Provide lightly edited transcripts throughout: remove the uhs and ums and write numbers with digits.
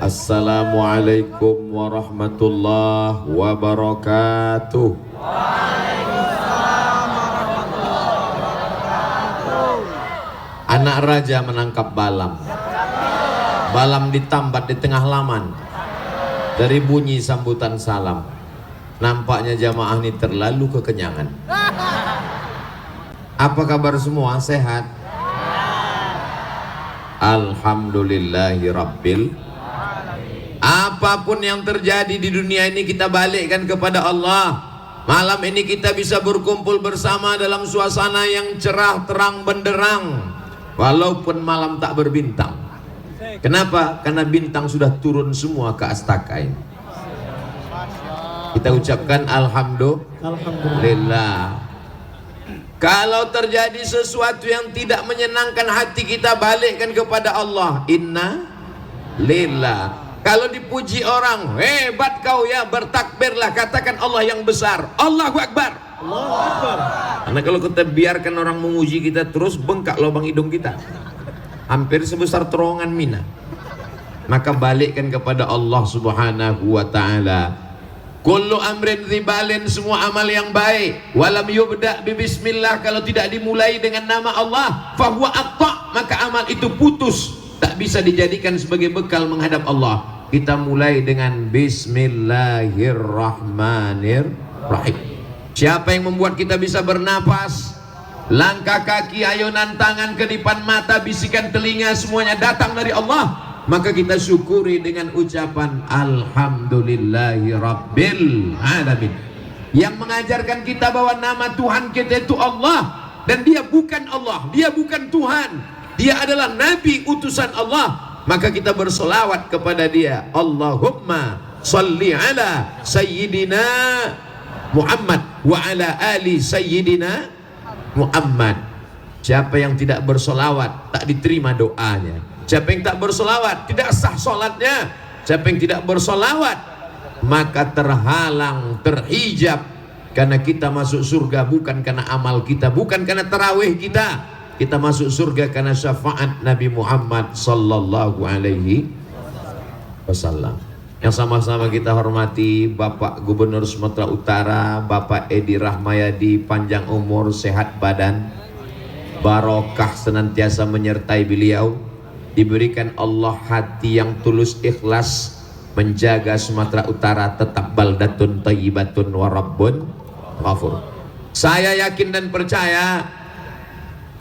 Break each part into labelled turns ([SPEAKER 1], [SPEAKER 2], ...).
[SPEAKER 1] Assalamualaikum warahmatullahi wabarakatuh. Anak raja menangkap Balam. Balam ditambat di tengah laman. Dari bunyi sambutan salam, nampaknya jamaah ini terlalu kekenyangan. Apa kabar semua? Sehat? Alhamdulillahi Rabbil. Apapun yang terjadi di dunia ini kita balikkan kepada Allah. Malam ini kita bisa berkumpul bersama dalam suasana yang cerah, terang, benderang, walaupun malam tak berbintang. Kenapa? Karena bintang sudah turun semua ke astaka ini. Kita ucapkan Alhamdulillah. Kalau terjadi sesuatu yang tidak menyenangkan hati kita, balikkan kepada Allah. Inna lillah. Kalau dipuji orang, hebat kau ya, bertakbirlah, katakan Allah yang besar, Allahu Akbar. Allahu Akbar. Karena kalau kita biarkan orang memuji kita terus, bengkak lubang hidung kita, hampir sebesar terowongan Mina. Maka balikkan kepada Allah Subhanahu wa ta'ala. Kullu amrin dzibalin, semua amal yang baik, walam yubda bi bismillah, kalau tidak dimulai dengan nama Allah, fahuwa aqta, maka amal itu putus, tak bisa dijadikan sebagai bekal menghadap Allah. Kita mulai dengan bismillahirrahmanirrahim. Siapa yang membuat kita bisa bernapas? Langkah kaki, ayunan tangan, kedipan mata, bisikan telinga, semuanya datang dari Allah. Maka kita syukuri dengan ucapan Alhamdulillahi Rabbil Alamin. Yang mengajarkan kita bahwa nama Tuhan kita itu Allah, dan dia bukan Allah, dia bukan Tuhan, dia adalah Nabi utusan Allah. Maka kita berselawat kepada dia. Allahumma salli ala Sayyidina Muhammad wa ala ali Sayyidina Muhammad. Siapa yang tidak berselawat, tak diterima doanya. Siapa yang tak bersolawat, tidak sah sholatnya. Siapa yang tidak bersolawat, maka terhalang, terhijab. Karena kita masuk surga bukan karena amal kita, bukan karena tarawih kita. Kita masuk surga karena syafaat Nabi Muhammad sallallahu alaihi wasallam. Yang sama-sama kita hormati Bapak Gubernur Sumatera Utara, Bapak Edi Rahmayadi, panjang umur, sehat badan, barokah senantiasa menyertai beliau. Diberikan Allah hati yang tulus ikhlas menjaga Sumatera Utara tetap baldatun thayyibatun wa rabbun ghafur. Saya yakin dan percaya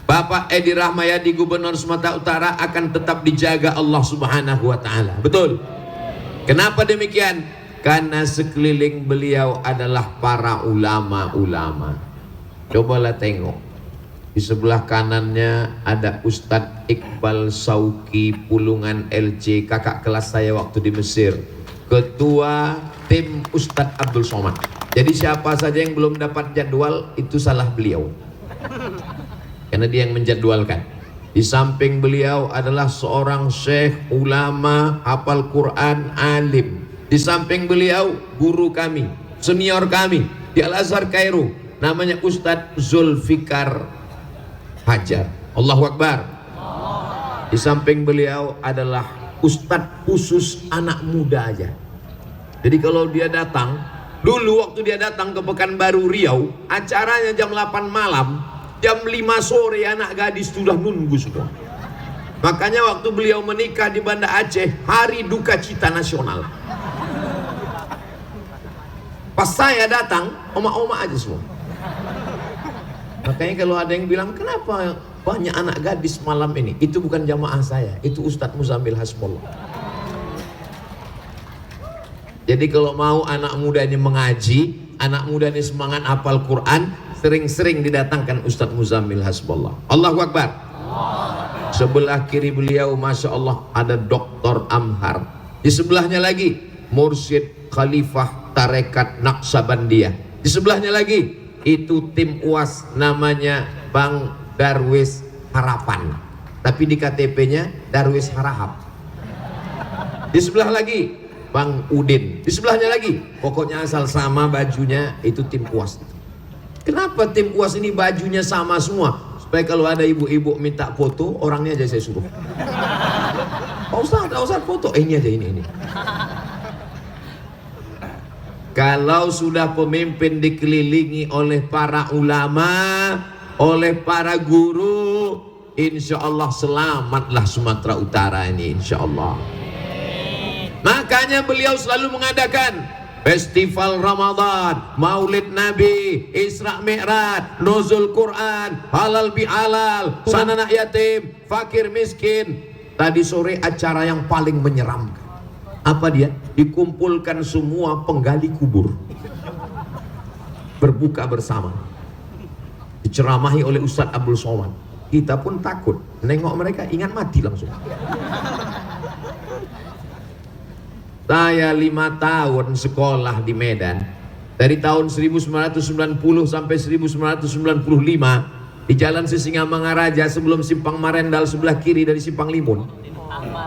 [SPEAKER 1] Bapak Edi Rahmayadi, Gubernur Sumatera Utara, akan tetap dijaga Allah Subhanahu wa ta'ala. Betul? Kenapa demikian? Karena sekeliling beliau adalah para ulama-ulama. Cobalah tengok. Di sebelah kanannya ada Ustadz Iqbal Sauki Pulungan LC, kakak kelas saya waktu di Mesir, ketua tim Ustadz Abdul Somad. Jadi siapa saja yang belum dapat jadwal, itu salah beliau, karena dia yang menjadwalkan. Di samping beliau adalah seorang syekh, ulama, hafal Quran, alim. Di samping beliau guru kami, senior kami di Al-Azhar Kairo, namanya Ustadz Zulfikar Hajar. Allahu Akbar. Di samping beliau adalah Ustadz khusus anak muda aja. Jadi kalau dia datang, dulu waktu dia datang ke Pekanbaru Riau, acaranya jam 8 malam, jam 5 sore anak gadis sudah nunggu semua. Makanya waktu beliau menikah di Banda Aceh, hari duka cita nasional. Pas saya datang, oma-oma aja semua. Makanya kalau ada yang bilang, kenapa banyak anak gadis malam ini? Itu bukan jamaah saya, itu Ustadz Muzamil Hasbullah. Jadi kalau mau anak muda ini mengaji, anak muda ini semangat hafal Quran, sering-sering didatangkan Ustadz Muzamil Hasbullah. Allahu Akbar. Sebelah kiri beliau, Masya Allah, ada Dr. Amhar. Di sebelahnya lagi, Mursyid Khalifah Tarekat Naqsabandiyah. Di sebelahnya lagi, itu tim UAS, namanya Bang Darwis Harapan, tapi di KTP-nya Darwis Harahap. Di sebelah lagi Bang Udin, di sebelahnya lagi, pokoknya asal sama bajunya, itu tim UAS. Kenapa tim UAS ini bajunya sama semua? Supaya kalau ada ibu-ibu minta foto, orangnya aja saya suruh. Pak Ustaz foto. Ini aja ini. Kalau sudah pemimpin dikelilingi oleh para ulama, oleh para guru, insya Allah selamatlah Sumatera Utara ini, insya Allah. Makanya beliau selalu mengadakan festival Ramadan, Maulid Nabi, Isra Mi'raj, Nuzul Quran, halal bihalal, anak yatim, fakir miskin. Tadi sore acara yang paling menyeramkan. Apa dia? Dikumpulkan semua penggali kubur, berbuka bersama, diceramahi oleh Ustadz Abdul Somad. Kita pun takut, nengok mereka ingat mati langsung. Saya 5 tahun sekolah di Medan, dari tahun 1990 sampai 1995, di Jalan Sisingamangaraja sebelum Simpang Marendal sebelah kiri dari Simpang Limun.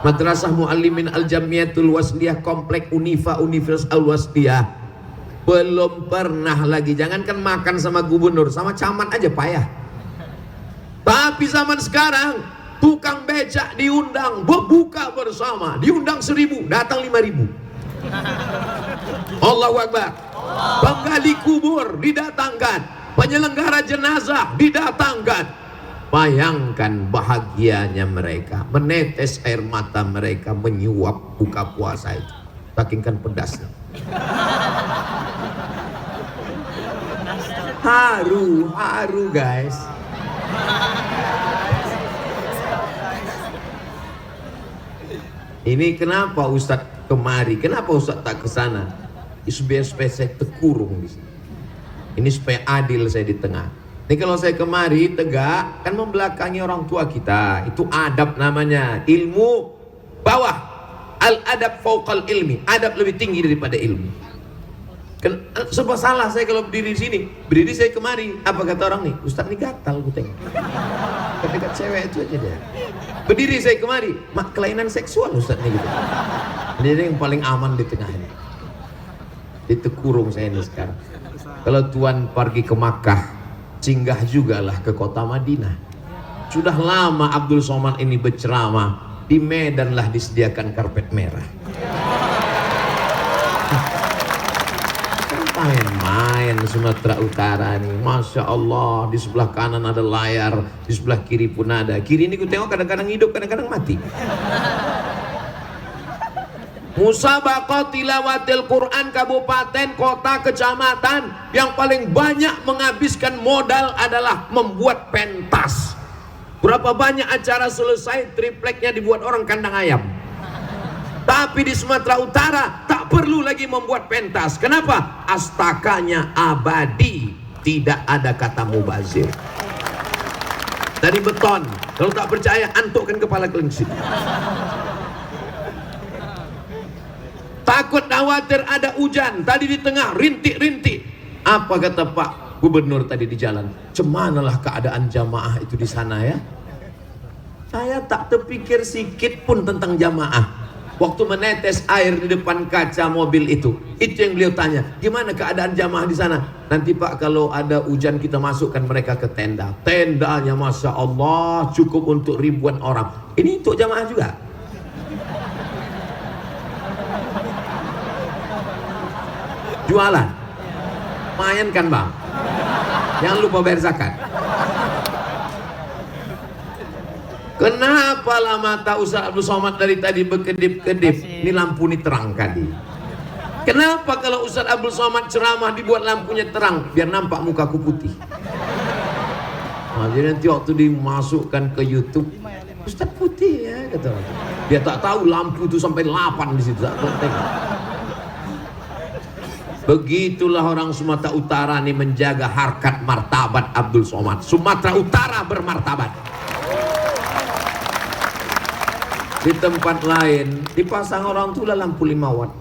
[SPEAKER 1] Madrasah Muallimin Al-Jamiatul Wasliyah Komplek Universitas Al-Wasliyah. Belum pernah lagi, jangankan makan sama gubernur, sama camat aja payah. Tapi zaman sekarang tukang becak diundang berbuka bersama, diundang 1000, datang 5000. Allahu Akbar. Penggali kubur didatangkan, penyelenggara jenazah didatangkan. Bayangkan bahagianya mereka, menetes air mata mereka menyuap buka puasa itu, saking kan pedasnya. Haru guys. Ini kenapa Ustadz kemari? Kenapa Ustadz tak ke sana? Supaya saya terkurung di sini. Ini supaya adil saya di tengah. Ini kalau saya kemari tegak kan membelakangi orang tua kita. Itu adab namanya. Ilmu bawah. Al-adab fauqal ilmi. Adab lebih tinggi daripada ilmu. Sebab salah saya kalau berdiri di sini. Berdiri saya kemari. Apa kata orang nih? Ustadz ini gatal gue tengok. Ketika cewek itu aja dia. Berdiri saya kemari. Mak kelainan seksual Ustadz ini gitu. Ini yang paling aman di tengah ini. Ditekurung saya ini sekarang. Kalau Tuhan pergi ke Makkah, singgah jugalah ke kota Madinah. Sudah lama Abdul Somad ini berceramah, di Medan lah disediakan karpet merah. Main-main Sumatera Utara nih, Masya Allah. Di sebelah kanan ada layar, di sebelah kiri pun ada. Kiri ini gue tengok kadang-kadang hidup, kadang-kadang mati. Musabaqah tilawatil Quran kabupaten, kota, kecamatan yang paling banyak menghabiskan modal adalah membuat pentas. Berapa banyak acara selesai tripleknya dibuat orang kandang ayam. Tapi di Sumatera Utara tak perlu lagi membuat pentas. Kenapa? Astakanya abadi, tidak ada kata mubazir. Dari beton. Kalau tak percaya antukkan kepala kelingsit. Takut khawatir ada hujan. Tadi di tengah rintik-rintik. Apa kata Pak Gubernur tadi di jalan? Cemanalah keadaan jamaah itu di sana ya? Saya tak terpikir sedikit pun tentang jamaah. Waktu menetes air di depan kaca mobil itu yang beliau tanya, gimana keadaan jamaah di sana? Nanti Pak kalau ada hujan kita masukkan mereka ke tenda. Tendanya Masya Allah cukup untuk ribuan orang. Ini untuk jamaah juga. Jualan, lumayan kan bang? Jangan lupa bayar zakat. Kenapa lah mata Ustaz Abdul Somad dari tadi berkedip-kedip? Ini lampu ini terang kali. Kenapa kalau Ustaz Abdul Somad ceramah dibuat lampunya terang? Biar nampak mukaku putih. Nah, jadi nanti waktu dimasukkan ke YouTube, Ustaz putih ya kata. Dia tak tahu lampu itu sampai 8 di situ. Begitulah orang Sumatera Utara ini menjaga harkat martabat Abdul Somad. Sumatera Utara bermartabat. Di tempat lain dipasang orang tua lampu 5 watt.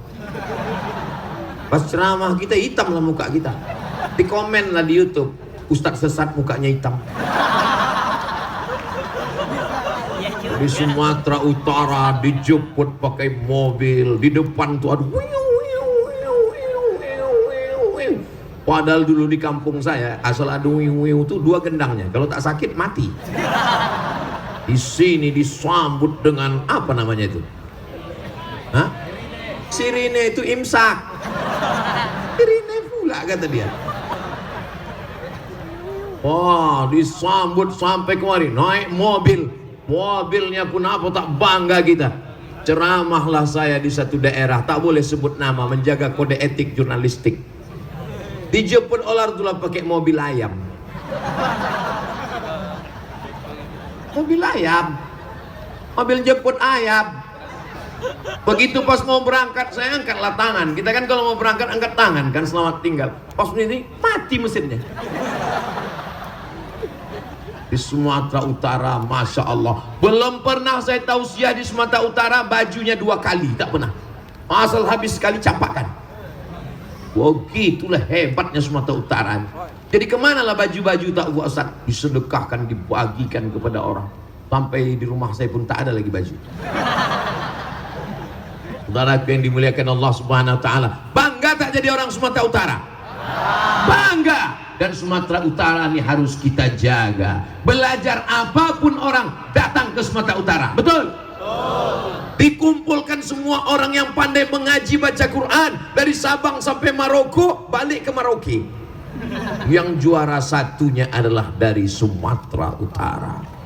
[SPEAKER 1] Pas ceramah kita hitam lah muka kita. Di komen lah di YouTube, Ustadz sesat mukanya hitam. Di Sumatera Utara dijemput pakai mobil, di depan tuh aduh. Padahal dulu di kampung saya asal ada wiu-wiu tuh 2 gendangnya, kalau tak sakit mati. Di sini disambut dengan apa namanya itu? Hah? Sirine itu imsak. Sirine pula kata dia. Wah, disambut sampai kemari, naik mobil. Mobilnya pun apa tak bangga kita. Ceramahlah saya di satu daerah, tak boleh sebut nama, menjaga kode etik jurnalistik. Dijemput oleh Rasulullah pakai mobil ayam. Mobil ayam, mobil jemput ayam. Begitu pas mau berangkat, saya angkatlah tangan. Kita kan kalau mau berangkat angkat tangan kan, selamat tinggal. Pas ini mati mesinnya. Di Sumatera Utara, Masya Allah, belum pernah saya tausiah di Sumatera Utara bajunya 2 kali, tak pernah. Asal habis sekali capakan. Wah, gitulah hebatnya Sumatera Utara. Jadi kemana lah baju-baju tak Ustaz? Disedekahkan, dibagikan kepada orang. Sampai di rumah saya pun tak ada lagi baju. Saudaraku yang dimuliakan Allah Subhanahu Wa Taala, bangga tak jadi orang Sumatera Utara? Bangga. Dan Sumatera Utara ini harus kita jaga. Belajar apapun orang datang ke Sumatera Utara. Betul? Dikumpulkan semua orang yang pandai mengaji baca Quran dari Sabang sampai Maroko, balik ke Maroke. Yang juara satunya adalah dari Sumatera Utara.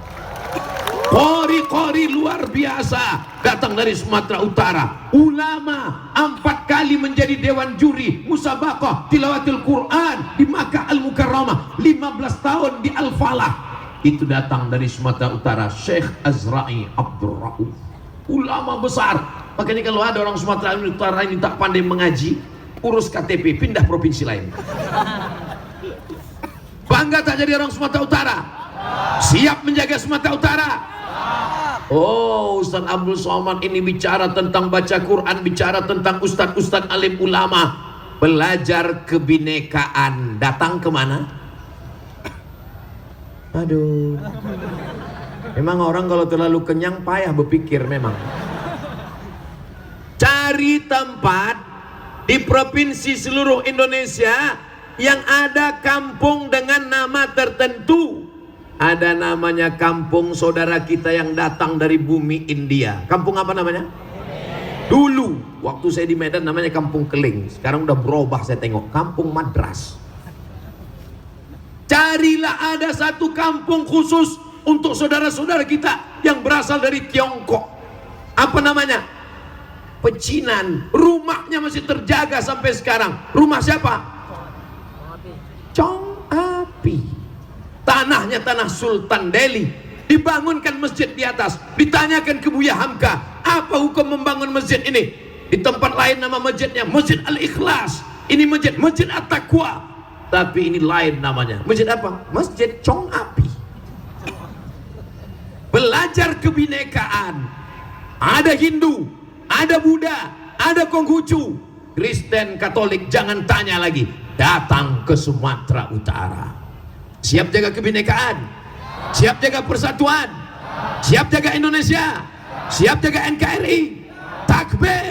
[SPEAKER 1] Qori-qori luar biasa datang dari Sumatera Utara. Ulama 4 kali menjadi dewan juri musabaqah tilawatil Quran di Makkah Al-Mukarramah, 15 tahun di Al-Falah. Itu datang dari Sumatera Utara, Syekh Azra'i Abdul Rauf. Ulama besar. Makanya kalau ada orang Sumatera Utara ini tak pandai mengaji, urus KTP, pindah provinsi lain. Bangga tak jadi orang Sumatera Utara? Siap menjaga Sumatera Utara? Oh, Ustaz Abdul Somad ini bicara tentang baca Quran, bicara tentang ustaz-ustaz alim ulama, belajar kebinekaan. Datang kemana? Aduh, memang orang kalau terlalu kenyang payah berpikir memang. Cari tempat di provinsi seluruh Indonesia yang ada kampung dengan nama tertentu. Ada namanya kampung saudara kita yang datang dari bumi India. Kampung apa namanya? Dulu waktu saya di Medan namanya Kampung Keling. Sekarang udah berubah, saya tengok Kampung Madras. Carilah ada satu kampung khusus untuk saudara-saudara kita yang berasal dari Tiongkok. Apa namanya? Pecinan. Rumahnya masih terjaga sampai sekarang. Rumah siapa? Chong Api. Tanahnya tanah Sultan Delhi. Dibangunkan masjid di atas. Ditanyakan ke Buya Hamka, apa hukum membangun masjid ini? Di tempat lain nama masjidnya Masjid Al-Ikhlas. Ini Masjid At-Taqwa. Tapi ini lain namanya. Masjid apa? Masjid Chong Api. Belajar kebinekaan. Ada Hindu, ada Buddha, ada Konghucu, Kristen, Katolik, jangan tanya lagi. Datang ke Sumatera Utara. Siap jaga kebinekaan, siap jaga persatuan, siap jaga Indonesia, siap jaga NKRI. Takbir.